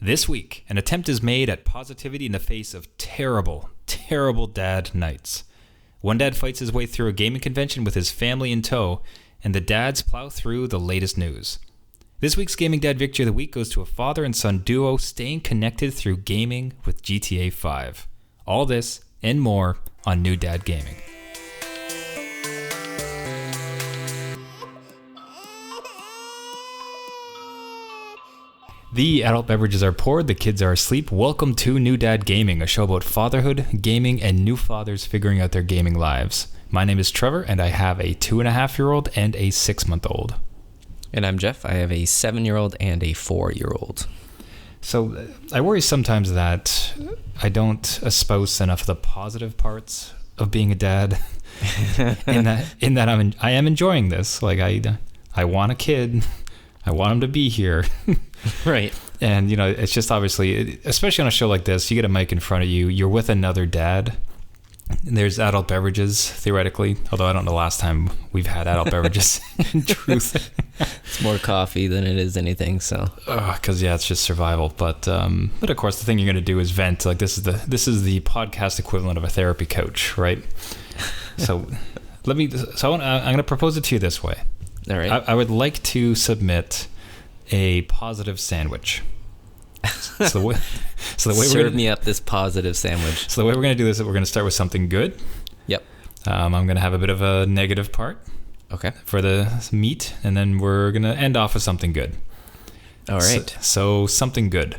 This week, an attempt is made at positivity in the face of terrible, terrible dad nights. One dad fights his way through a gaming convention with his family in tow, and the dads plow through the latest news. This week's Gaming Dad Victory of the Week goes to a father and son duo staying connected through gaming with GTA 5. All this and more on New Dad Gaming. The adult beverages are poured, the kids are asleep. Welcome to New Dad Gaming, a show about fatherhood, gaming, and new fathers figuring out their gaming lives. My name is Trevor, and I have a 2.5-year-old and a 6-month-old. And I'm Jeff. I have a 7-year-old and a 4-year-old. So I worry sometimes that I don't espouse enough of the positive parts of being a dad. in that I am enjoying this. Like I want a kid. I want him to be here. Right. And, you know, it's just obviously, especially on a show like this, you get a mic in front of you, you're with another dad. And there's adult beverages, theoretically, although I don't know the last time we've had adult beverages in truth. It's more coffee than it is anything, so. Because, yeah, it's just survival. But of course, the thing you're going to do is vent. Like, this is the podcast equivalent of a therapy coach, right? So I'm going to propose it to you this way. All right. I would like to submit a positive sandwich. So the way Serve me up this positive sandwich. So the way we're going to do this is we're going to start with something good. Yep. I'm going to have a bit of a negative part. Okay. For the meat, and then we're going to end off with something good. All right. So something good.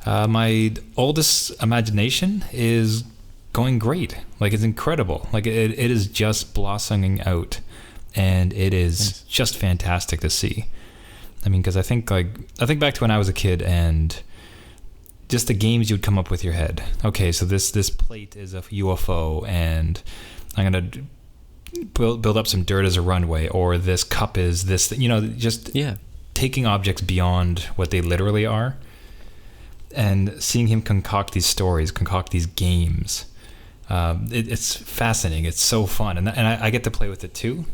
My oldest imagination is going great. Like, it's incredible. Like, it is just blossoming out. And it is just fantastic to see. I mean, because I think back to when I was a kid and just the games you'd come up with your head. Okay, so this plate is a UFO, and I'm gonna build up some dirt as a runway, or this cup is this. You know, just taking objects beyond what they literally are, and seeing him concoct these stories, concoct these games. It's fascinating. It's so fun, and I get to play with it too.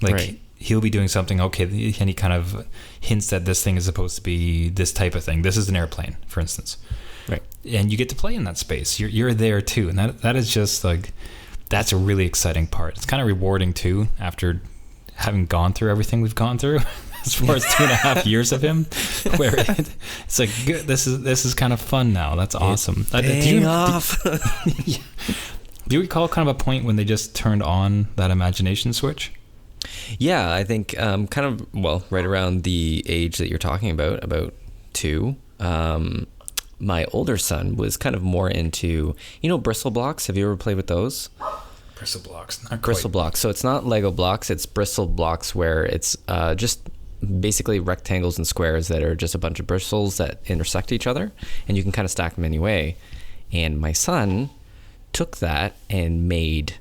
Like, right. He'll be doing something, okay, and he kind of hints that this thing is supposed to be this type of thing. This is an airplane, for instance. Right. And you get to play in that space. You're there, too. And that is just, like, that's a really exciting part. It's kind of rewarding, too, after having gone through everything we've gone through, as far as 2.5 years of him, where it's like, good, this is kind of fun now. That's awesome. Paying off. Do you recall kind of a point when they just turned on that imagination switch? Yeah, I think right around the age that you're talking about 2. My older son was kind of more into, bristle blocks. Have you ever played with those? Bristle blocks, not quite. Bristle blocks. So it's not Lego blocks, it's bristle blocks, where it's just basically rectangles and squares that are just a bunch of bristles that intersect each other, and you can kind of stack them any way. And my son took that and made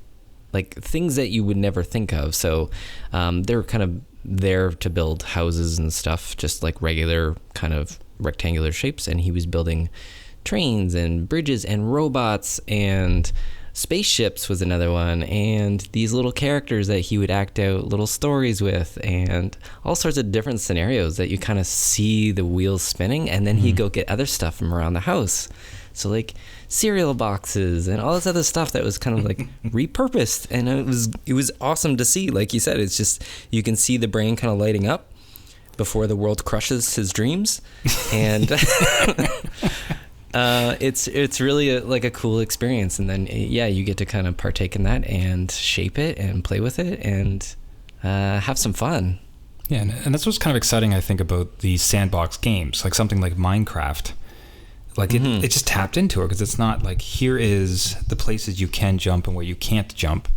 like things that you would never think of. So they're kind of there to build houses and stuff, just like regular kind of rectangular shapes. And he was building trains and bridges and robots, and spaceships was another one, and these little characters that he would act out little stories with, and all sorts of different scenarios that you kind of see the wheels spinning, and then he'd go get other stuff from around the house. So like cereal boxes and all this other stuff that was kind of like repurposed, and it was awesome to see. Like you said, it's just, you can see the brain kind of lighting up before the world crushes his dreams, and it's really like a cool experience. And then you get to kind of partake in that and shape it and play with it and have some fun. Yeah, and that's what's kind of exciting, I think, about these sandbox games, like something like Minecraft. Like it just tapped into it, because it's not like, here is the places you can jump and where you can't jump.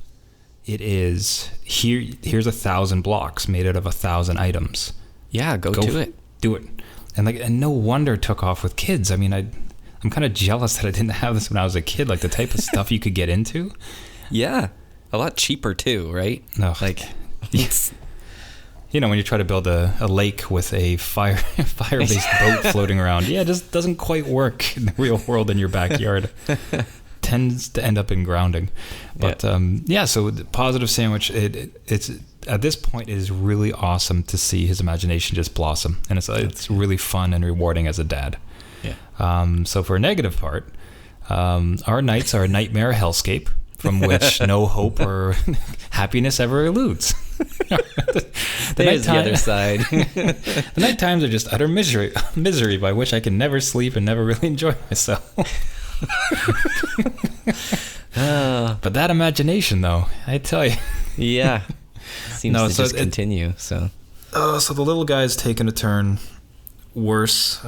It is, here's 1,000 blocks made out of 1,000 items. Yeah, go do it. Do it. And no wonder it took off with kids. I mean, I'm kind of jealous that I didn't have this when I was a kid, like the type of stuff you could get into. Yeah, a lot cheaper too, right? No, like it's, when you try to build a lake with a fire-based boat floating around, it just doesn't quite work in the real world in your backyard. tends to end up in grounding. But so the positive sandwich, it's at this point, it is really awesome to see his imagination just blossom, and it's really fun and rewarding as a dad. So for a negative part, our nights are a nightmare hellscape from which no hope or happiness ever eludes. There's the other side. The night times are just utter misery by which I can never sleep and never really enjoy myself. But that imagination, though, I tell you. Yeah. Seems to just continue. So the little guy's taken a turn worse.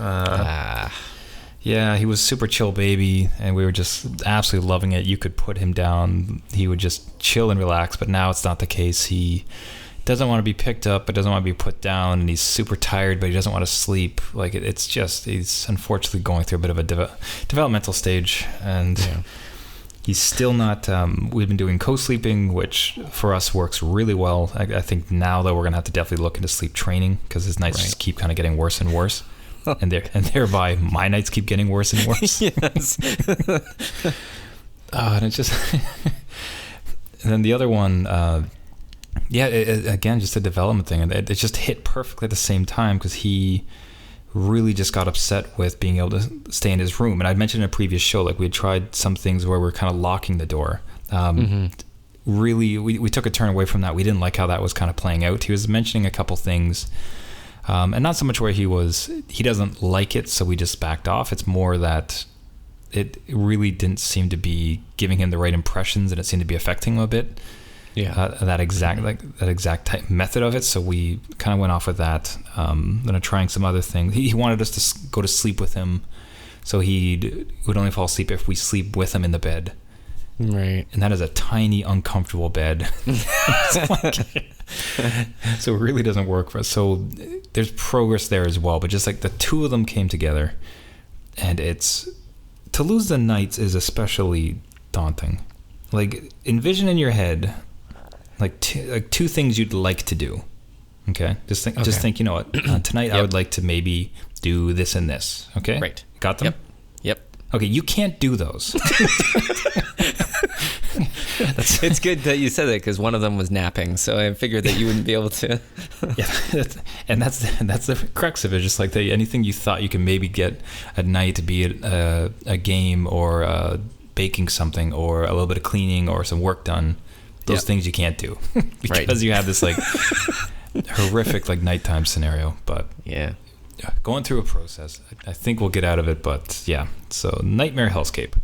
Yeah, he was super chill baby, and we were just absolutely loving it. You could put him down. He would just chill and relax, but now it's not the case. He doesn't want to be picked up, but doesn't want to be put down, and he's super tired, but he doesn't want to sleep. Like, it's just, he's unfortunately going through a bit of a developmental stage, and he's still not, we've been doing co-sleeping, which for us works really well. I think now, though, we're going to have to definitely look into sleep training, because his nights just keep kind of getting worse and worse. And thereby my nights keep getting worse and worse. Yes. And it's just and then the other one, again, just a development thing, and it just hit perfectly at the same time, because he really just got upset with being able to stay in his room. And I'd mentioned in a previous show, like, we had tried some things where we're kind of locking the door. Really, we took a turn away from that. We didn't like how that was kind of playing out. He was mentioning a couple things. And not so much where he doesn't like it, so we just backed off. It's more that it really didn't seem to be giving him the right impressions, and it seemed to be affecting him a bit. Yeah. That exact type method of it. So we kind of went off with that. Then trying some other things. He wanted us to go to sleep with him, so he would only fall asleep if we sleep with him in the bed. Right. And that is a tiny, uncomfortable bed. So it really doesn't work for us. So there's progress there as well. But just like the two of them came together, and to lose the nights is especially daunting. Like, envision in your head, like two things you'd like to do. Okay? Just think, you know what? Tonight I would like to maybe do this and this. Okay? Right. Got them? Yep. Okay, you can't do those. It's good that you said that, because one of them was napping, so I figured that you wouldn't be able to. And that's the crux of it. Just like anything you thought you can maybe get at night, to be a game or baking something or a little bit of cleaning or some work done. Those things you can't do because you have this like horrific like nighttime scenario. But going through a process. I think we'll get out of it, but yeah. So nightmare hellscape.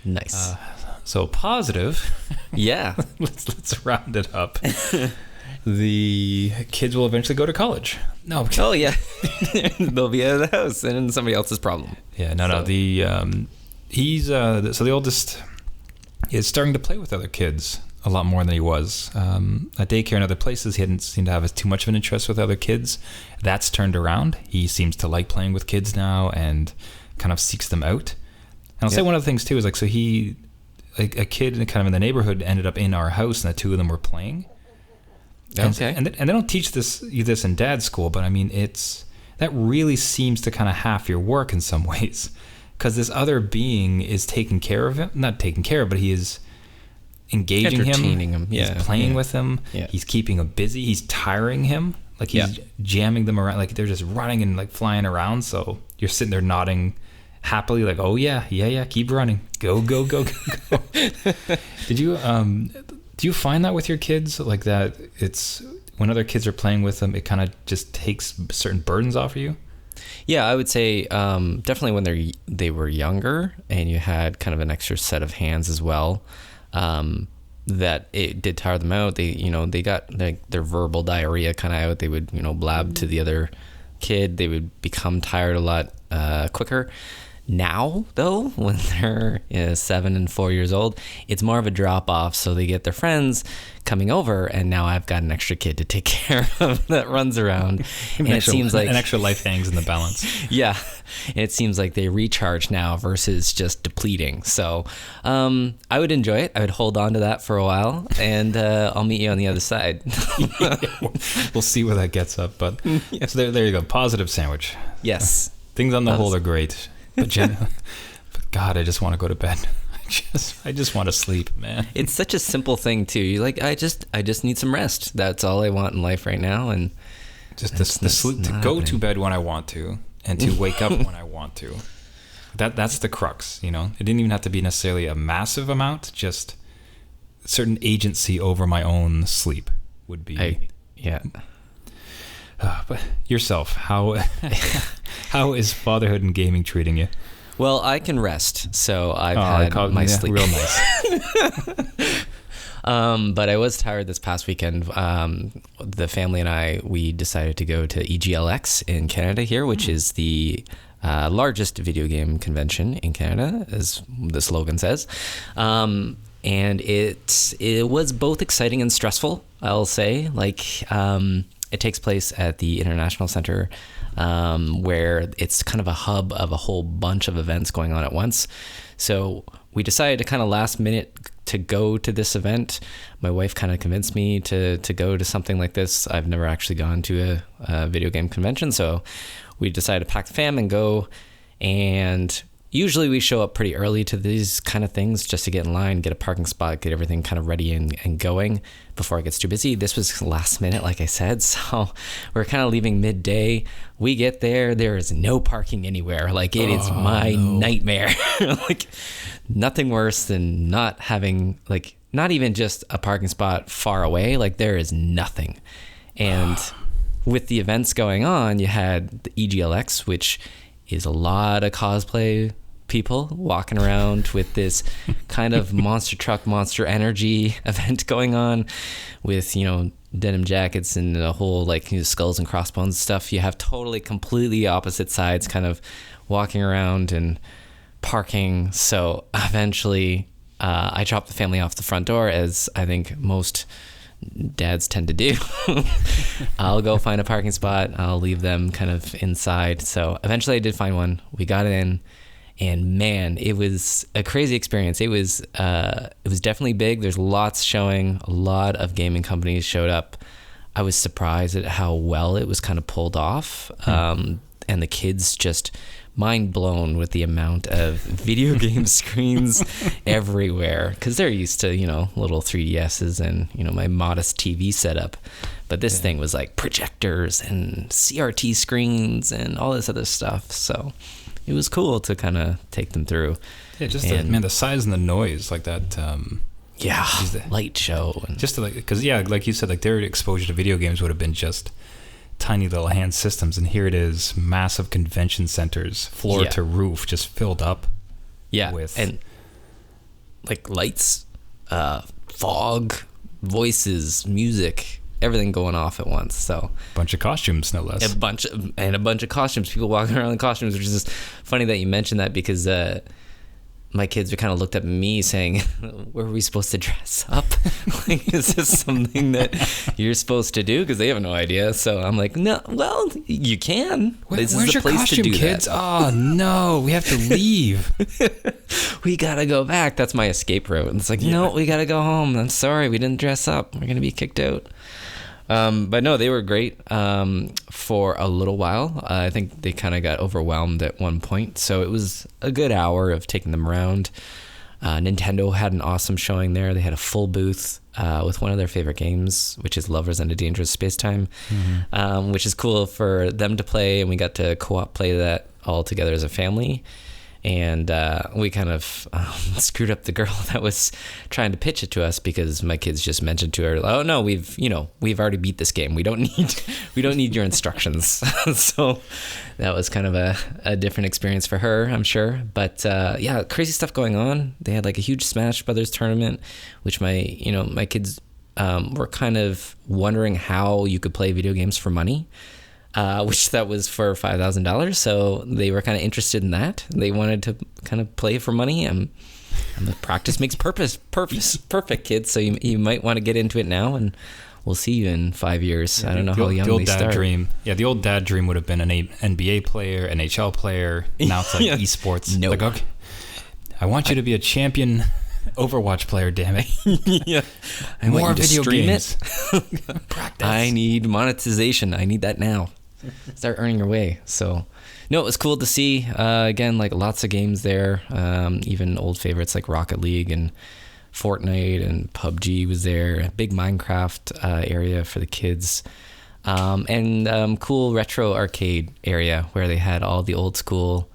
Nice. So positive. Yeah. let's round it up. The kids will eventually go to college. No. Oh yeah. They'll be out of the house and it's somebody else's problem. Yeah. No. The he's so the oldest is starting to play with other kids a lot more than he was. At daycare and other places, he hadn't seemed to have too much of an interest with other kids. That's turned around. He seems to like playing with kids now and kind of seeks them out. And I'll say one of the things too is like, so he, like a kid kind of in the neighborhood ended up in our house and the two of them were playing. Okay. And they don't teach this in dad school, but I mean, that really seems to kind of half your work in some ways, because this other being is taking care of him, not taking care of, but he is engaging him. He's playing with him. Yeah. He's keeping him busy. He's tiring him. Like he's jamming them around. Like they're just running and like flying around. So you're sitting there nodding happily, like, oh yeah, keep running. Go. Did you do you find that with your kids, like that it's when other kids are playing with them, it kind of just takes certain burdens off of you? Yeah, I would say definitely when they were younger and you had kind of an extra set of hands as well, that it did tire them out. They got like their verbal diarrhea kind of out. They would blab to the other kid. They would become tired a lot quicker. Now, though, when they're 7 and 4 years old, it's more of a drop-off, so they get their friends coming over, and now I've got an extra kid to take care of that runs around. And it seems like an extra life hangs in the balance. Yeah, and it seems like they recharge now versus just depleting. So I would enjoy it. I would hold on to that for a while, and I'll meet you on the other side. We'll see where that gets up. But so there you go. Positive sandwich. Yes. Things on the whole are great. But God, I just want to go to bed. I just want to sleep, man. It's such a simple thing too. You're like, I just need some rest. That's all I want in life right now, and just to sleep, to go to bed when I want to, and to wake up when I want to. That's the crux, you know. It didn't even have to be necessarily a massive amount. Just certain agency over my own sleep would be. But yourself, how is fatherhood and gaming treating you? Well, I can rest, so I've had my sleep. Real nice. But I was tired this past weekend. The family and we decided to go to EGLX in Canada here, which is the largest video game convention in Canada, as the slogan says. And it was both exciting and stressful, I'll say. It takes place at the International Center, where it's kind of a hub of a whole bunch of events going on at once. So we decided to kind of last minute to go to this event. My wife kind of convinced me to go to something like this. I've never actually gone to a video game convention, so we decided to pack the fam and go. And usually we show up pretty early to these kind of things just to get in line, get a parking spot, get everything kind of ready and going before it gets too busy. This was last minute, like I said, so we're kind of leaving midday. We get there is no parking anywhere. Like, it is my nightmare. Like, nothing worse than not having, like, not even just a parking spot far away. Like, there is nothing. And with the events going on, you had the EGLX, which is a lot of cosplay people walking around with this kind of monster truck, Monster Energy event going on with, denim jackets and a whole skulls and crossbones stuff. You have totally completely opposite sides kind of walking around and parking. So eventually I dropped the family off the front door, as I think most dads tend to do. I'll go find a parking spot. I'll leave them kind of inside. So eventually I did find one. We got in, and man, it was a crazy experience. It was definitely big. There's lots showing. A lot of gaming companies showed up. I was surprised at how well it was kind of pulled off. And the kids just mind blown with the amount of video game screens everywhere, because they're used to, little 3DSs and, my modest TV setup. But this thing was like projectors and CRT screens and all this other stuff. So it was cool to kind of take them through. Yeah, just the size and the noise, like that. Light show. And just because, like you said, like their exposure to video games would have been just tiny little hand systems, and here it is, massive convention centers, floor to roof, just filled up. With and like lights, fog, voices, music, everything going off at once. So a bunch of costumes, no less. A bunch of costumes. People walking around in costumes, which is just funny that you mentioned that, because my kids are kind of looked at me saying, were we supposed to dress up? Like, is this something that you're supposed to do? Because they have no idea. So I'm like, no, well, you can. Where's your costume, kids? Oh, no, we have to leave. We got to go back. That's my escape route. And it's like, no, we got to go home. I'm sorry, we didn't dress up. We're going to be kicked out. But no, they were great for a little while. I think they kind of got overwhelmed at one point. So it was a good hour of taking them around. Nintendo had an awesome showing there. They had a full booth with one of their favorite games, which is Lovers and a Dangerous Space-Time, which is cool for them to play. And we got to co-op play that all together as a family. And we kind of screwed up the girl that was trying to pitch it to us, because my kids just mentioned to her, "Oh no, we've already beat this game. We don't need your instructions." So that was kind of a different experience for her, I'm sure. But crazy stuff going on. They had like a huge Smash Brothers tournament, which my kids were kind of wondering how you could play video games for money. Which that was for $5,000. So they were kind of interested in that. They wanted to kind of play for money. And the practice makes perfect, kids. So you might want to get into it now, and we'll see you in 5 years. Yeah, I don't know how young they start. Dream. Yeah, the old dad dream would have been an NBA player, NHL player. Now it's like esports. No. Like, okay, I want you to be a champion Overwatch player, damn it. Yeah. I More want you to video stream games. Practice. I need monetization. I need that now. Start earning your way. So No, it was cool to see. Again, like lots of games there. Even old favorites like Rocket League and Fortnite and PUBG was there. A big Minecraft area for the kids. And cool retro arcade area where they had all the old school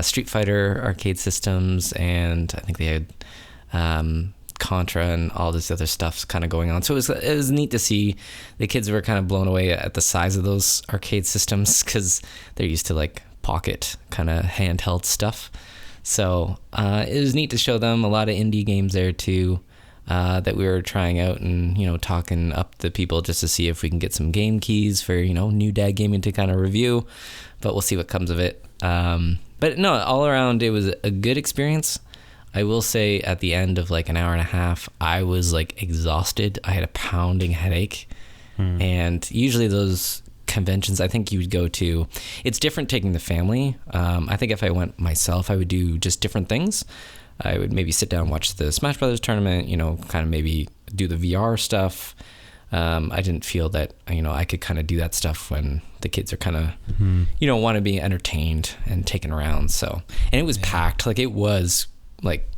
Street Fighter arcade systems, and I think they had Contra and all this other stuff kind of going on. So it was neat to see. The kids were kind of blown away at the size of those arcade systems because they're used to like pocket kind of handheld stuff. So it was neat to show them a lot of indie games there too that we were trying out, and talking up the people just to see if we can get some game keys for New Dad Gaming to kind of review. But we'll see what comes of it. But no, all around it was a good experience. I will say at the end of like an hour and a half, I was like exhausted. I had a pounding headache. And usually those conventions I think you would go to, it's different taking the family. I think if I went myself, I would do just different things. I would maybe sit down and watch the Smash Brothers tournament, kind of maybe do the VR stuff. I didn't feel that, I could kind of do that stuff when the kids are kind of, want to be entertained and taken around. So, and it was packed. Like it was like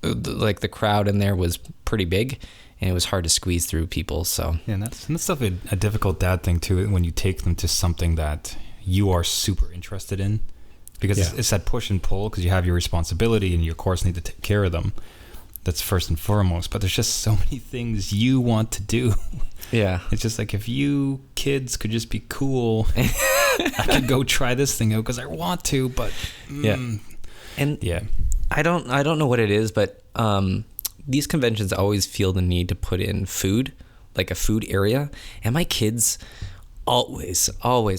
the crowd in there was pretty big, and it was hard to squeeze through people. So yeah, and that's stuff a difficult dad thing too, when you take them to something that you are super interested in, because it's that push and pull, because you have your responsibility and you of course need to take care of them. That's first and foremost, but there's just so many things you want to do. Yeah. It's just like, if you kids could just be cool, I could go try this thing out because I want to, but And I don't know what it is, but these conventions always feel the need to put in food, like a food area. And my kids always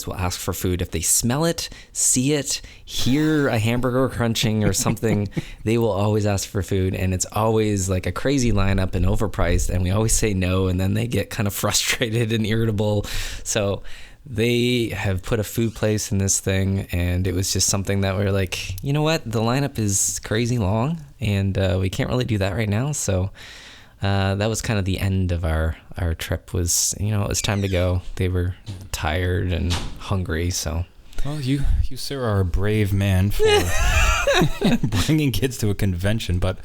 will ask for food. If they smell it, see it, hear a hamburger crunching or something, they will always ask for food. And it's always like a crazy lineup and overpriced. And we always say no. And then they get kind of frustrated and irritable. So they have put a food place in this thing, and it was just something that we're like, you know what, the lineup is crazy long, and we can't really do that right now. So that was kind of the end of our trip. Was it was time to go. They were tired and hungry. So well, you sir are a brave man for bringing kids to a convention. But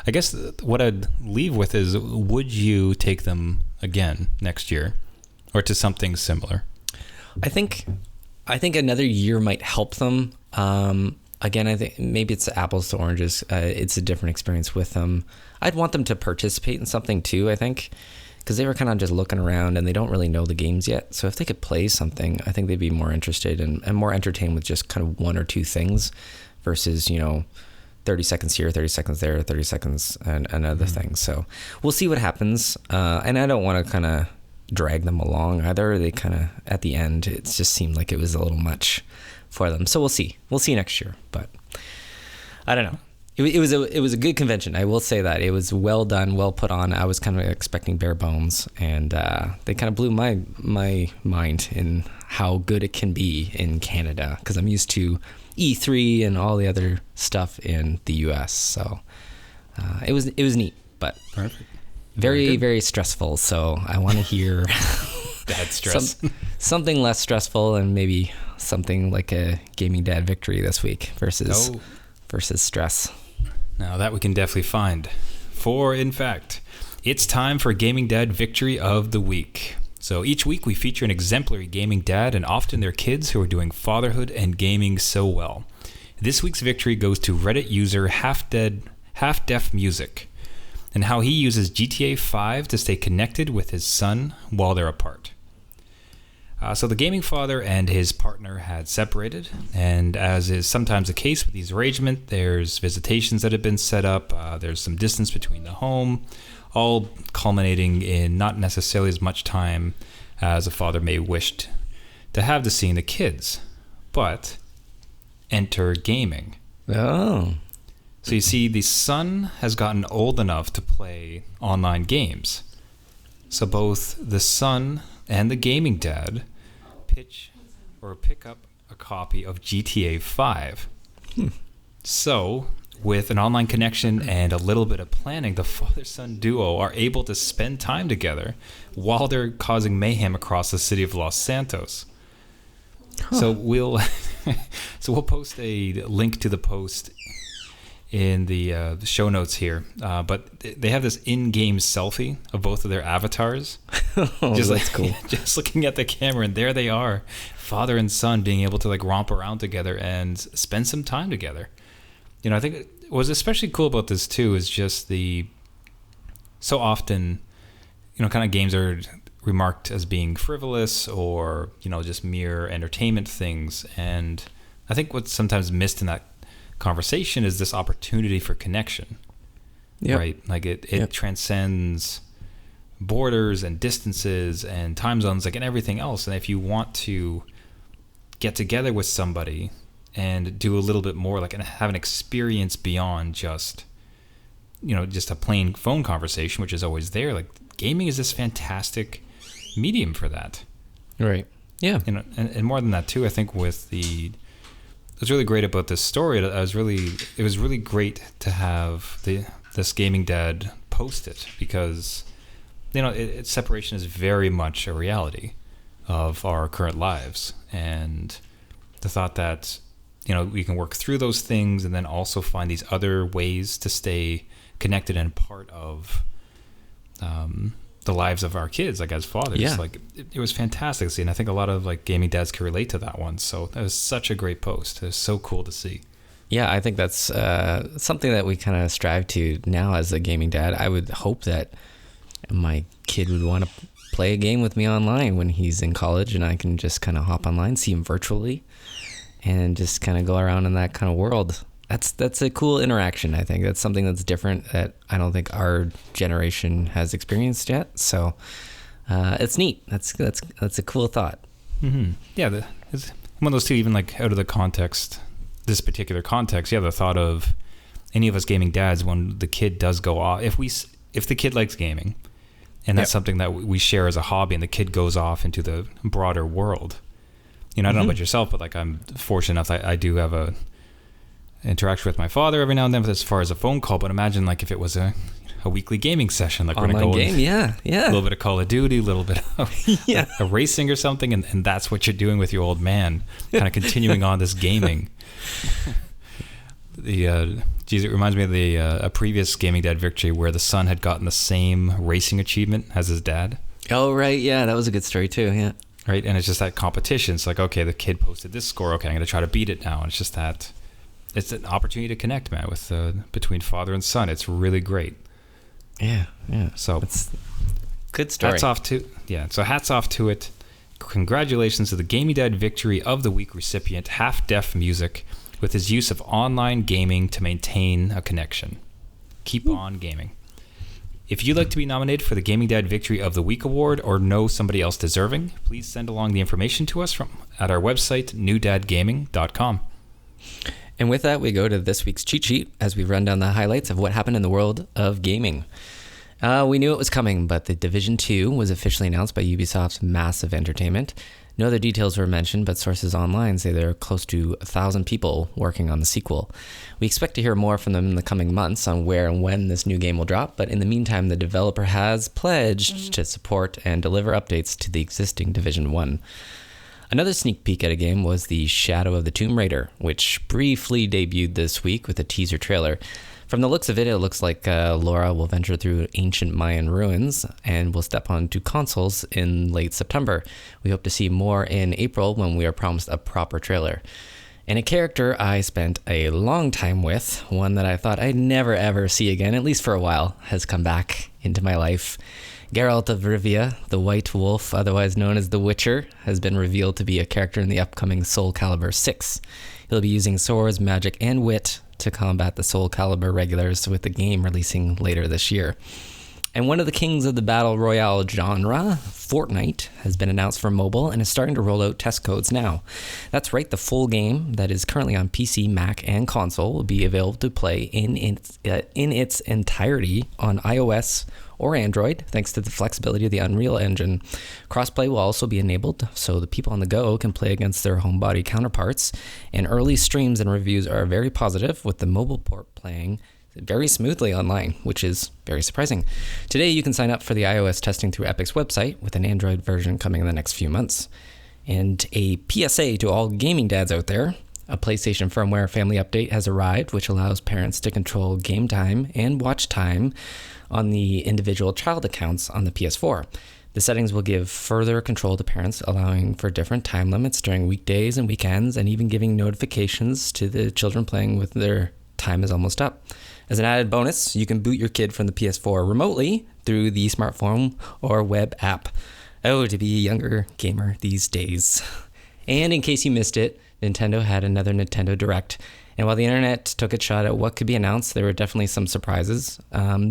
I guess what I'd leave with is, would you take them again next year, or to something similar? I think another year might help them. Again, I think maybe it's apples to oranges. It's a different experience with them. I'd want them to participate in something too, I think, because they were kind of just looking around and they don't really know the games yet. So if they could play something, I think they'd be more interested and more entertained with just kind of one or two things versus, 30 seconds here, 30 seconds there, 30 seconds and another thing. So we'll see what happens. And I don't want to kind of drag them along either. They kind of, at the end, it just seemed like it was a little much for them. So we'll see next year, but I don't know. It was a good convention. I will say that it was well done, well put on. I was kind of expecting bare bones, and they kind of blew my mind in how good it can be in Canada, because I'm used to E3 and all the other stuff in the US. So it was neat, but perfect. Very, very stressful. So I want to hear dad stress. Something less stressful, and maybe something like a gaming dad victory this week versus stress. Now that we can definitely find. For in fact, it's time for Gaming Dad Victory of the Week. So each week we feature an exemplary gaming dad, and often their kids who are doing fatherhood and gaming so well. This week's victory goes to Reddit user Half Deaf Music, and how he uses GTA 5 to stay connected with his son while they're apart. So the gaming father and his partner had separated, and as is sometimes the case with these arrangements, there's visitations that have been set up, there's some distance between the home, all culminating in not necessarily as much time as a father may wish to have to seeing the kids. But enter gaming. Oh. So you see, the son has gotten old enough to play online games. So both the son and the gaming dad pick up a copy of GTA 5. So, with an online connection and a little bit of planning, the father-son duo are able to spend time together while they're causing mayhem across the city of Los Santos. So we'll post a link to the post in the show notes here. But they have this in-game selfie of both of their avatars. That's cool. Just looking at the camera, and there they are, father and son, being able to like romp around together and spend some time together. I think what was especially cool about this too is just so often, kind of games are remarked as being frivolous or, just mere entertainment things. And I think what's sometimes missed in that conversation is this opportunity for connection. Yep. Right? Like it transcends borders and distances and time zones, like, and everything else. And if you want to get together with somebody and do a little bit more, like, and have an experience beyond just a plain phone conversation, which is always there, like, gaming is this fantastic medium for that. Right. Yeah. And more than that too, I think what's really great about this story, it was really great to have this gaming dad post it, because separation is very much a reality of our current lives, and the thought that we can work through those things and then also find these other ways to stay connected and part of the lives of our kids, like as fathers. Yeah. Like it was fantastic to see, and I think a lot of like gaming dads can relate to that one. So that was such a great post. It was so cool to see. Yeah, I think that's something that we kind of strive to now as a gaming dad. I would hope that my kid would want to play a game with me online when he's in college, and I can just kind of hop online, see him virtually, and just kind of go around in that kind of world. That's a cool interaction. I think that's something that's different that I don't think our generation has experienced yet. So it's neat. That's a cool thought. Mm-hmm. Yeah, it's one of those two, even like out of the context, this particular context. Yeah, the thought of any of us gaming dads, when the kid does go off, if the kid likes gaming, and that's something that we share as a hobby, and the kid goes off into the broader world. I don't know about yourself, but like I'm fortunate enough that I do have a interaction with my father every now and then as far as a phone call. But imagine like if it was a weekly gaming session, like online we're gonna go game, yeah, a little bit of Call of Duty, a little bit of a racing or something, and that's what you're doing with your old man, kind of continuing on this gaming. It reminds me of a previous gaming dad victory where the son had gotten the same racing achievement as his dad. Oh right, yeah, that was a good story too. Yeah, right, and it's just that competition. It's like, okay, the kid posted this score, okay, I'm gonna try to beat it now. And it's just that. It's an opportunity to connect, man, with between father and son. It's really great. Yeah. So it's good story. So hats off to it. Congratulations to the Gaming Dad Victory of the Week recipient, Half Deaf Music, with his use of online gaming to maintain a connection. Keep on gaming. If you'd like to be nominated for the Gaming Dad Victory of the Week award or know somebody else deserving, please send along the information to us at our website, newdadgaming.com. And with that, we go to this week's cheat sheet as we run down the highlights of what happened in the world of gaming. We knew it was coming, but The Division 2 was officially announced by Ubisoft's Massive Entertainment. No other details were mentioned, but sources online say there are close to 1,000 people working on the sequel. We expect to hear more from them in the coming months on where and when this new game will drop, but in the meantime, the developer has pledged to support and deliver updates to the existing Division 1. Another sneak peek at a game was the Shadow of the Tomb Raider, which briefly debuted this week with a teaser trailer. From the looks of it, it looks like Laura will venture through ancient Mayan ruins and will step onto consoles in late September. We hope to see more in April when we are promised a proper trailer. And a character I spent a long time with, one that I thought I'd never ever see again, at least for a while, has come back into my life. Geralt of Rivia, the White Wolf, otherwise known as the Witcher, has been revealed to be a character in the upcoming Soul Calibur 6. He'll be using swords, magic, and wit to combat the Soul Calibur regulars, with the game releasing later this year. And one of the kings of the battle royale genre, Fortnite, has been announced for mobile and is starting to roll out test codes now. That's right, the full game that is currently on PC, Mac, and console will be available to play in its entirety on iOS or Android, thanks to the flexibility of the Unreal Engine. Crossplay will also be enabled, so the people on the go can play against their homebody counterparts, and early streams and reviews are very positive, with the mobile port playing very smoothly online, which is very surprising. Today, you can sign up for the iOS testing through Epic's website, with an Android version coming in the next few months. And a PSA to all gaming dads out there. A PlayStation firmware family update has arrived, which allows parents to control game time and watch time on the individual child accounts on the PS4. The settings will give further control to parents, allowing for different time limits during weekdays and weekends, and even giving notifications to the children playing with their time is almost up. As an added bonus, you can boot your kid from the PS4 remotely through the smartphone or web app. Oh, to be a younger gamer these days. And in case you missed it, Nintendo had another Nintendo Direct. And while the internet took a shot at what could be announced, there were definitely some surprises.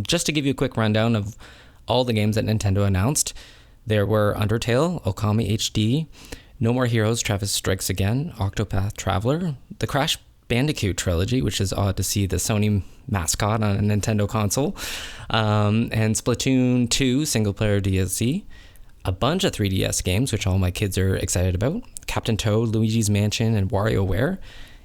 Just to give you a quick rundown of all the games that Nintendo announced, there were Undertale, Okami HD, No More Heroes, Travis Strikes Again, Octopath Traveler, the Crash Bandicoot trilogy, which is odd to see the Sony mascot on a Nintendo console, and Splatoon 2 single-player DLC, a bunch of 3DS games, which all my kids are excited about, Captain Toad, Luigi's Mansion, and WarioWare,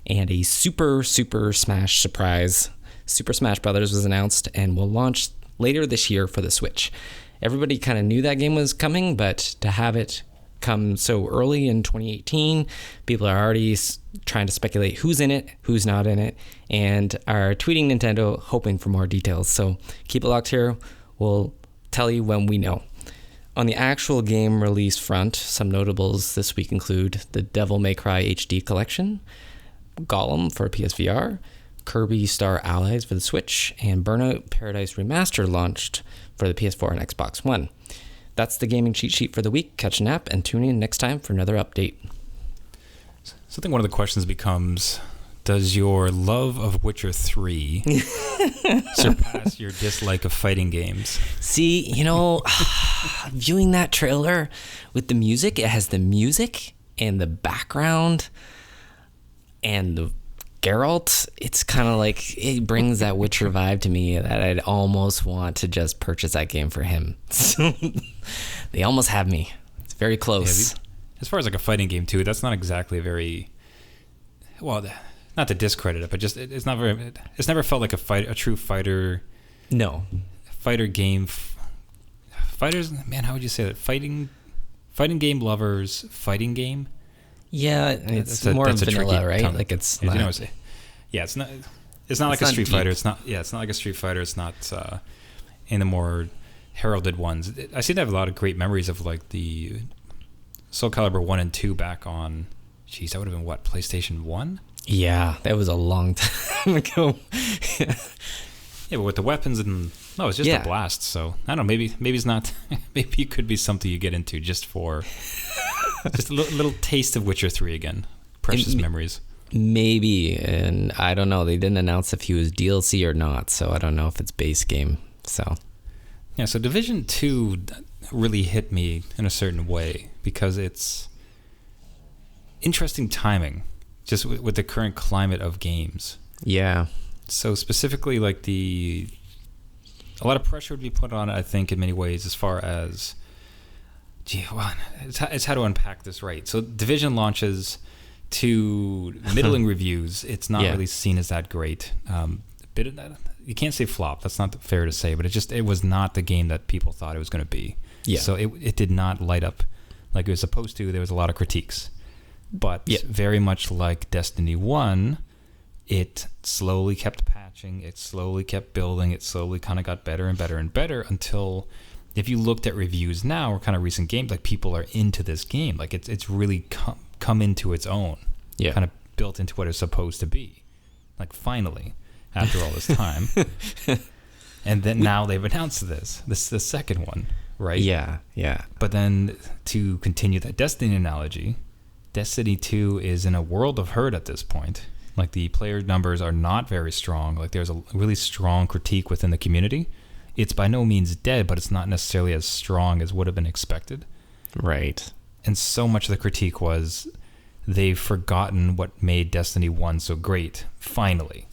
and a Super Smash surprise. Super Smash Brothers was announced and will launch later this year for the Switch. Everybody kind of knew that game was coming, but to have it come so early in 2018, people are already trying to speculate who's in it, who's not in it, and are tweeting Nintendo hoping for more details. So keep it locked here. We'll tell you when we know. On the actual game release front, some notables this week include the Devil May Cry HD Collection, Gollum for PSVR, Kirby Star Allies for the Switch, and Burnout Paradise Remastered launched for the PS4 and Xbox One. That's the gaming cheat sheet for the week. Catch a nap and tune in next time for another update. So I think one of the questions becomes, does your love of Witcher 3 surpass your dislike of fighting games? See, viewing that trailer with the music, it has the music and the background and the Geralt, it's kind of like, it brings that Witcher vibe to me that I'd almost want to just purchase that game for him. So they almost have me. It's very close. Yeah, as far as like a fighting game too, that's not exactly a very, well, not to discredit it, but just it's not very. It's never felt like a true fighter. No, fighter game. Fighters, man, how would you say that? Fighting game lovers, fighting game. Yeah, it's more vanilla, right? Like it's. Yeah, it's not. It's not like a Street Fighter. It's not. Yeah, it's not like a Street Fighter. It's not in the more heralded ones. I seem to have a lot of great memories of like the Soul Calibur 1 and 2 back on. Geez, that would have been what, PlayStation 1? Yeah, that was a long time ago. Yeah, but with the weapons and it's just a blast. So I don't know. Maybe it's not. Maybe it could be something you get into just for just a little taste of Witcher 3 again. Precious memories. Maybe, and I don't know. They didn't announce if he was DLC or not, so I don't know if it's base game. So yeah, so Division 2 really hit me in a certain way because it's interesting timing, just with the current climate of games. Yeah. So specifically, like a lot of pressure would be put on it, I think, in many ways, as far as, it's how to unpack this right. So Division launches to middling reviews. It's not really seen as that great. Bit of that, you can't say flop. That's not fair to say, but it was not the game that people thought it was going to be. Yeah. So it did not light up like it was supposed to. There was a lot of critiques, but very much like Destiny 1. It slowly kept patching, it slowly kept building, it slowly kind of got better and better and better until, if you looked at reviews now or kind of recent games, like people are into this game. Like it's really come into its own, kind of built into what it's supposed to be. Like finally, after all this time. And then now they've announced this is the second one, right? Yeah. But then to continue that Destiny analogy, Destiny 2 is in a world of hurt at this point. Like the player numbers are not very strong. Like there's a really strong critique within the community. It's by no means dead, but it's not necessarily as strong as would have been expected. Right. And so much of the critique was they've forgotten what made Destiny 1 so great, finally.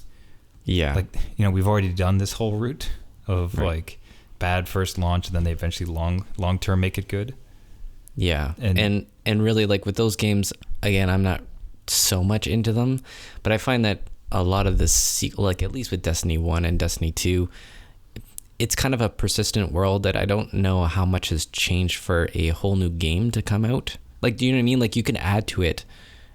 Yeah. Like, we've already done this whole route of like bad first launch and then they eventually long term make it good. Yeah. And really, like with those games, again, I'm not so much into them, but I find that a lot of the like at least with Destiny 1 and Destiny 2, it's kind of a persistent world that I don't know how much has changed for a whole new game to come out Like, do you know what I mean? Like, you can add to it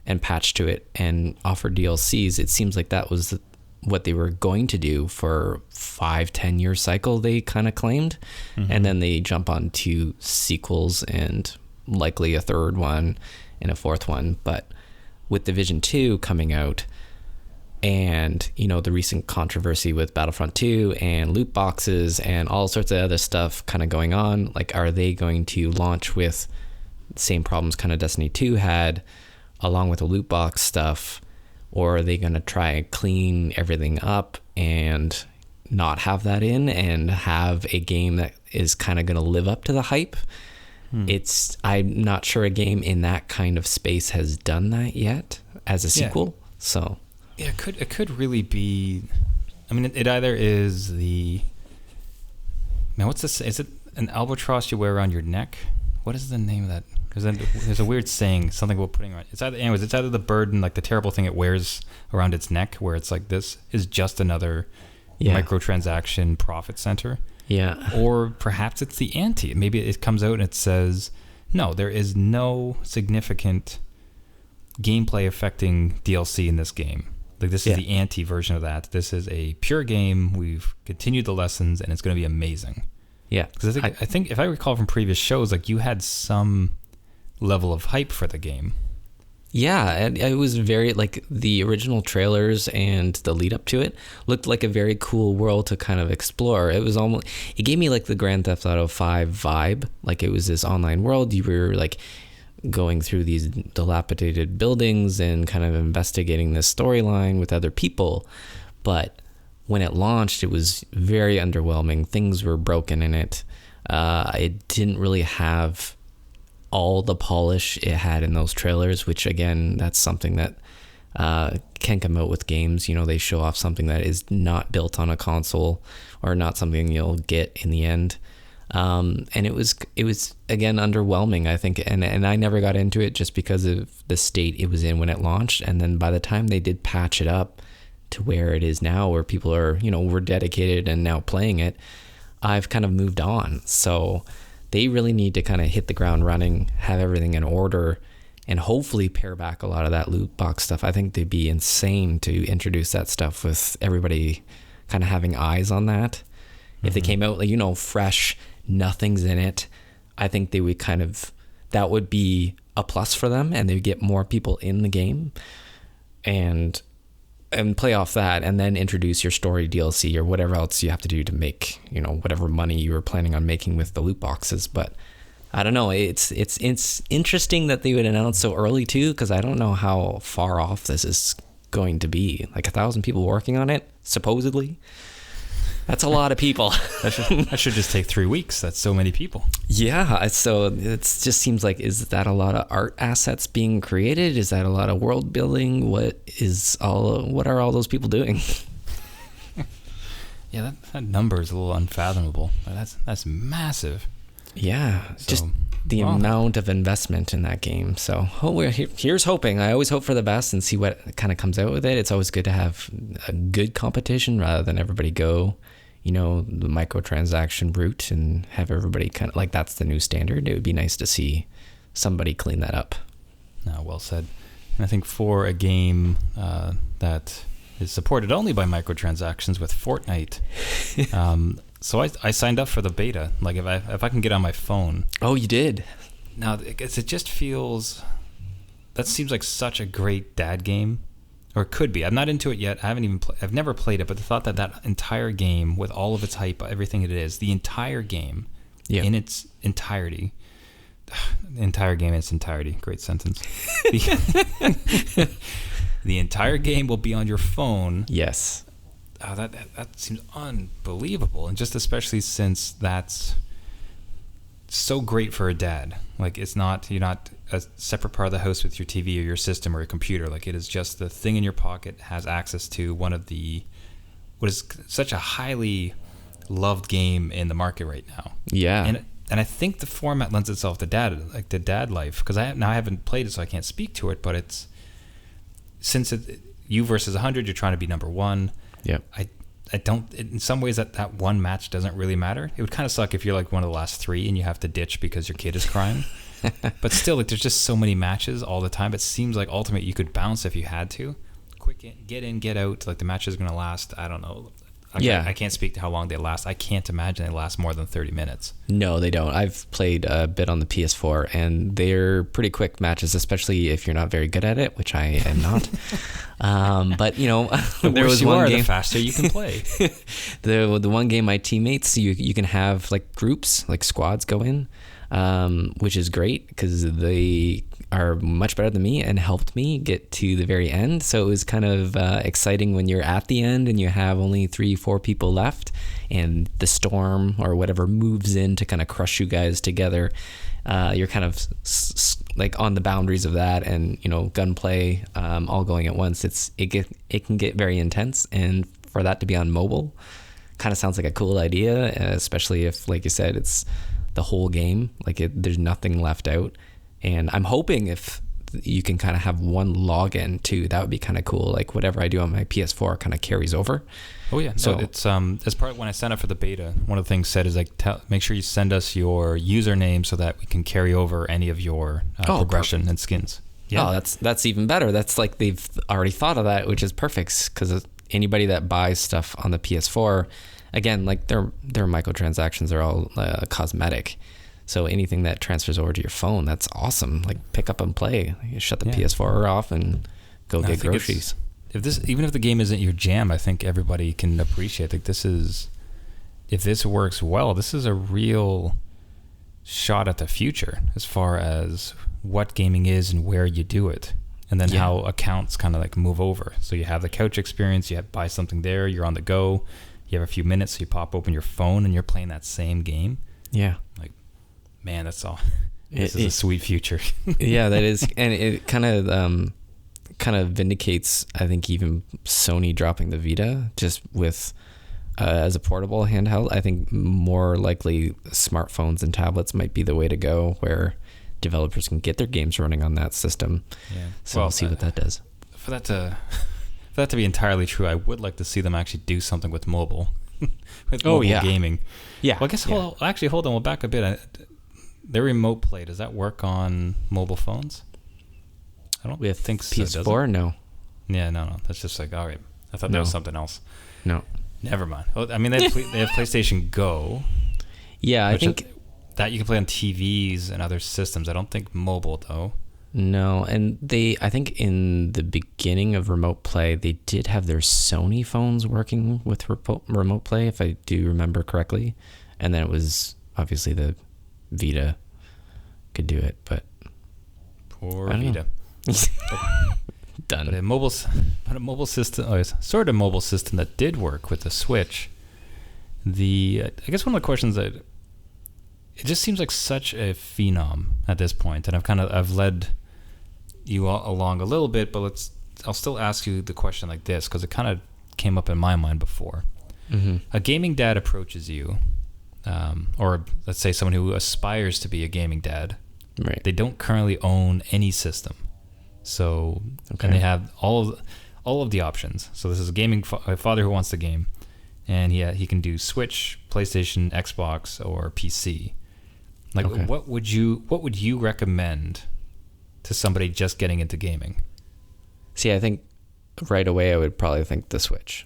and patch to it and offer DLCs. It seems like that was what they were going to do for 5-10 year cycle, they kind of claimed. And then they jump on to sequels and likely a third one and a fourth one. But with Division 2 coming out, and the recent controversy with Battlefront 2 and loot boxes and all sorts of other stuff kind of going on, like, are they going to launch with the same problems kind of Destiny 2 had, along with the loot box stuff, or are they going to try and clean everything up and not have that in and have a game that is kind of going to live up to the hype? I'm not sure a game in that kind of space has done that yet as a sequel. So yeah, it could really be. I mean, it either is what's this? Is it an albatross you wear around your neck? What is the name of that? Because there's a weird saying, something about putting around. It's either the bird and like the terrible thing it wears around its neck, where it's like, this is just another microtransaction profit center. Yeah. Or perhaps it's the ante. Maybe it comes out and it says, no, there is no significant gameplay affecting DLC in this game. Like, this is the ante version of that. This is a pure game. We've continued the lessons, and it's going to be amazing. Yeah. Because I think if I recall from previous shows, like, you had some level of hype for the game. Yeah, and it was very, like, the original trailers and the lead up to it looked like a very cool world to kind of explore. It gave me like the Grand Theft Auto 5 vibe. Like, it was this online world. You were like going through these dilapidated buildings and kind of investigating this storyline with other people. But when it launched, it was very underwhelming. Things were broken in it. It didn't really have all the polish it had in those trailers, which, again, that's something that can come out with games. They show off something that is not built on a console or not something you'll get in the end. And it was again underwhelming, I think, and I never got into it just because of the state it was in when it launched. And then by the time they did patch it up to where it is now, where people are, were dedicated and now playing it, I've kind of moved on. So they really need to kind of hit the ground running, have everything in order, and hopefully pare back a lot of that loot box stuff. I think they'd be insane to introduce that stuff with everybody kind of having eyes on that. If they came out, like, fresh, nothing's in it, I think they would that would be a plus for them, and they'd get more people in the game and play off that, and then introduce your story DLC or whatever else you have to do to make, whatever money you were planning on making with the loot boxes. But I don't know. It's interesting that they would announce so early too, because I don't know how far off this is going to be. Like 1,000 people working on it, supposedly. That's a lot of people. that should just take 3 weeks. That's so many people. Yeah. So it just seems like, is that a lot of art assets being created? Is that a lot of world building? What are all those people doing? Yeah, that number is a little unfathomable. That's massive. Yeah, so, just the amount of investment in that game. So here's hoping. I always hope for the best and see what kind of comes out with it. It's always good to have a good competition rather than everybody go, the microtransaction route and have everybody kind of like, that's the new standard. It would be nice to see somebody clean that up. No, well said. And I think for a game that is supported only by microtransactions with Fortnite, so I signed up for the beta. Like, if I can get on my phone. Oh, you did? Now, it just feels, that seems like such a great dad game, or it could be. I'm not into it yet. I've never played it, but the thought that entire game with all of its hype, everything it is, the entire game in its entirety, great sentence. The entire game will be on your phone. Yes. That seems unbelievable, and just especially since that's so great for a dad. Like, you're not a separate part of the house with your TV or your system or your computer. Like, it is just the thing in your pocket, has access to what is such a highly loved game in the market right now. Yeah. And I think the format lends itself to dad life, because I haven't played it, so I can't speak to it. But since you versus 100, you're trying to be number one. Yeah. I don't, in some ways that one match doesn't really matter. It would kind of suck if you're like one of the last three and you have to ditch because your kid is crying. But still, like, there's just so many matches all the time. It seems like Ultimate you could bounce if you had to. Quick get in, get out. Like, the match is going to last, I don't know. I can't speak to how long they last. I can't imagine they last more than 30 minutes. No, they don't. I've played a bit on the PS4, and they're pretty quick matches, especially if you're not very good at it, which I am not. But, you know, there was one game. The faster you can play. the one game, my teammates, you can have like groups, like squads go in, which is great because they are much better than me and helped me get to the very end. So it was kind of exciting when you're at the end and you have only 3-4 people left and the storm or whatever moves in to kind of crush you guys together. You're kind of like on the boundaries of that, and, you know, gunplay all going at once. It can get very intense, and for that to be on mobile kind of sounds like a cool idea, especially if, like you said, it's the whole game. Like, there's nothing left out. And I'm hoping if you can kind of have one login too, that would be kind of cool. Like, whatever I do on my PS4 kind of carries over. Oh yeah. So it's as part when I signed up for the beta, one of the things said is like, make sure you send us your username so that we can carry over any of your progression perfect. And skins. Yeah. Oh, that's even better. That's like they've already thought of that, which is perfect, because anybody that buys stuff on the PS4, again, like their microtransactions are all cosmetic. So anything that transfers over to your phone, that's awesome. Like, pick up and play. You shut the PS4 off and go get groceries. Even if the game isn't your jam, I think everybody can appreciate. Like, if this works well, this is a real shot at the future as far as what gaming is and where you do it, and then how accounts kind of like move over. So you have the couch experience. You buy something there. You're on the go. You have a few minutes, so you pop open your phone and you're playing that same game. Yeah. Like, man, that's all. This is a sweet future. Yeah, that is, and it kind of vindicates, I think, even Sony dropping the Vita just with as a portable handheld. I think more likely smartphones and tablets might be the way to go, where developers can get their games running on that system. Yeah. So we'll see what that does. For that to be entirely true, I would like to see them actually do something with mobile. With mobile gaming. Yeah. Well, I guess hold on. We'll back a bit. The remote play, does that work on mobile phones? I don't think so. PS4, no. Yeah, no. That's just like, all right. I thought that was something else. No. Never mind. Well, I mean, they have PlayStation Go. Yeah, I think that you can play on TVs and other systems. I don't think mobile, though. No, and I think in the beginning of remote play, they did have their Sony phones working with remote play, if I do remember correctly. And then it was obviously the Vita could do it, but poor Vita. Done. But a mobile system, sort of mobile system that did work with the Switch. I guess one of the questions that it just seems like such a phenom at this point, and I've led you all along a little bit, but I'll still ask you the question like this because it kind of came up in my mind before. Mm-hmm. A gaming dad approaches you. Or let's say someone who aspires to be a gaming dad. Right. They don't currently own any system, so and they have all of the options. So this is a father who wants to game, and he can do Switch, PlayStation, Xbox, or PC. Like, what would you recommend to somebody just getting into gaming? See, I think right away I would probably think the Switch.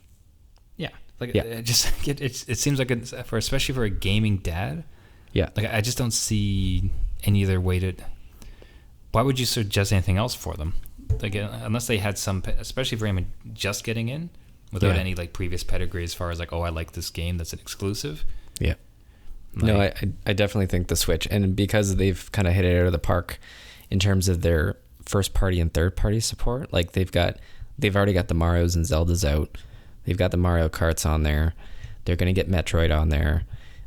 It seems like especially for a gaming dad. Yeah. Like, I just don't see any other way to. Why would you suggest anything else for them? Like, unless they had some, especially for him just getting in without any like previous pedigree as far as like, oh, I like this game that's an exclusive. Yeah. No, I definitely think the Switch, and because they've kind of hit it out of the park in terms of their first party and third party support. Like, they've already got the Marios and Zeldas out. They've got the Mario Karts on there. They're going to get Metroid on there.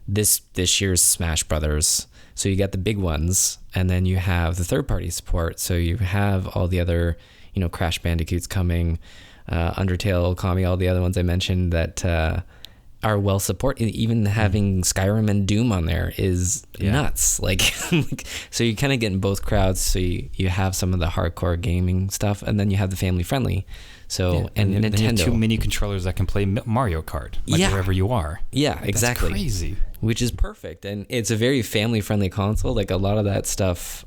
This year's Smash Brothers. So you got the big ones, and then you have the third-party support. So you have all the other, Crash Bandicoots coming, Undertale, Okami, all the other ones I mentioned that are well supported. Even having Skyrim and Doom on there is nuts. Like, so you're kind of getting both crowds. So you have some of the hardcore gaming stuff, and then you have the family-friendly. So and then you have Nintendo, 2 mini controllers that can play Mario Kart, like Yeah. wherever you are. yeah, exactly. That's crazy. Which is perfect, and it's a very family-friendly console. Like a lot of that stuff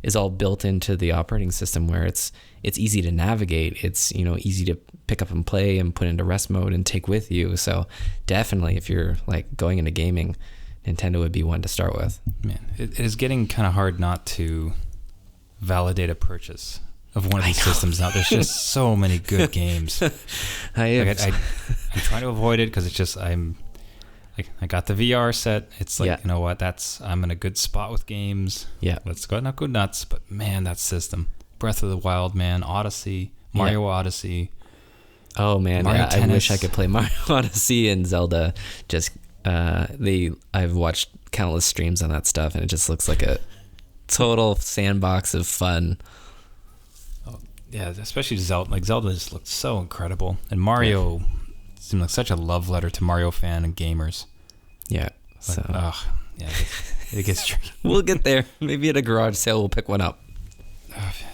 is all built into the operating system, where it's easy to navigate. It's easy to pick up and play and put into rest mode and take with you. So definitely, if you're like going into gaming, Nintendo would be one to start with. Man, it is getting kind of hard not to validate a purchase of one of these systems now. There's just so many good games. I'm trying to avoid it because it's just I got the VR set. It's like, you know what? I'm in a good spot with games. Yeah. Let's not go nuts. But man, that system. Breath of the Wild, man. Odyssey. Mario Odyssey. Oh man, Mario I wish I could play Mario Odyssey and Zelda. Just I've watched countless streams on that stuff, and it just looks like a total sandbox of fun. Oh, yeah, especially Zelda. Like Zelda just looked so incredible, and Mario seemed like such a love letter to Mario fan and gamers. Yeah. So it gets tricky. We'll get there. Maybe at a garage sale we'll pick one up.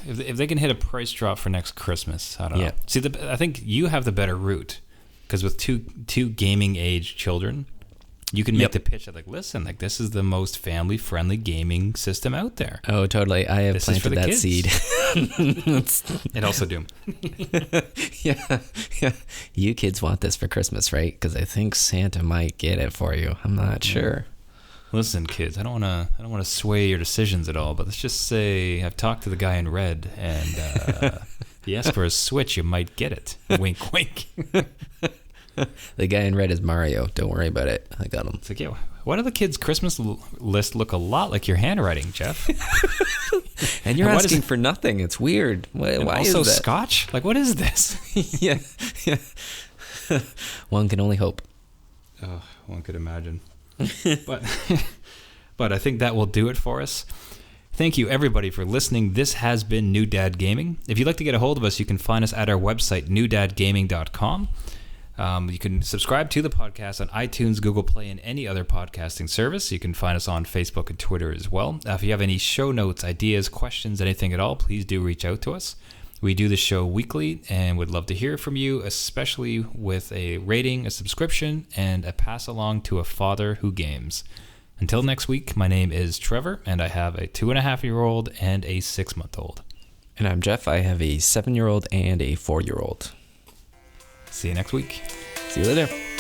If they can hit a price drop for next Christmas, I don't know. Yeah. See, I think you have the better route, because with two gaming age children, you can make the pitch that, like, listen, like, this is the most family friendly gaming system out there. Oh, totally. I have planted that seed. And also Doom. Yeah. You kids want this for Christmas, right? Because I think Santa might get it for you. I'm not sure. Listen, kids, I don't want to sway your decisions at all, but let's just say I've talked to the guy in red, and if you ask for a Switch, you might get it. Wink, wink. The guy in red is Mario. Don't worry about it. I got him. It's like, yeah, why do the kids' Christmas list look a lot like your handwriting, Jeff? And you're asking for nothing. It's weird. Why also is that? Scotch? Like, what is this? Yeah. One can only hope. Oh, one could imagine. But I think that will do it for us. Thank you, everybody, for listening. This has been New Dad Gaming. If you'd like to get a hold of us, you can find us at our website, newdadgaming.com. You can subscribe to the podcast on iTunes, Google Play, and any other podcasting service. You can find us on Facebook and Twitter as well. If you have any show notes, ideas, questions, anything at all, please do reach out to us. We do the show weekly and would love to hear from you, especially with a rating, a subscription, and a pass along to a father who games. Until next week, my name is Trevor, and I have a 2.5-year-old and a 6-month-old. And I'm Jeff. I have a 7-year-old and a 4-year-old. See you next week. See you later.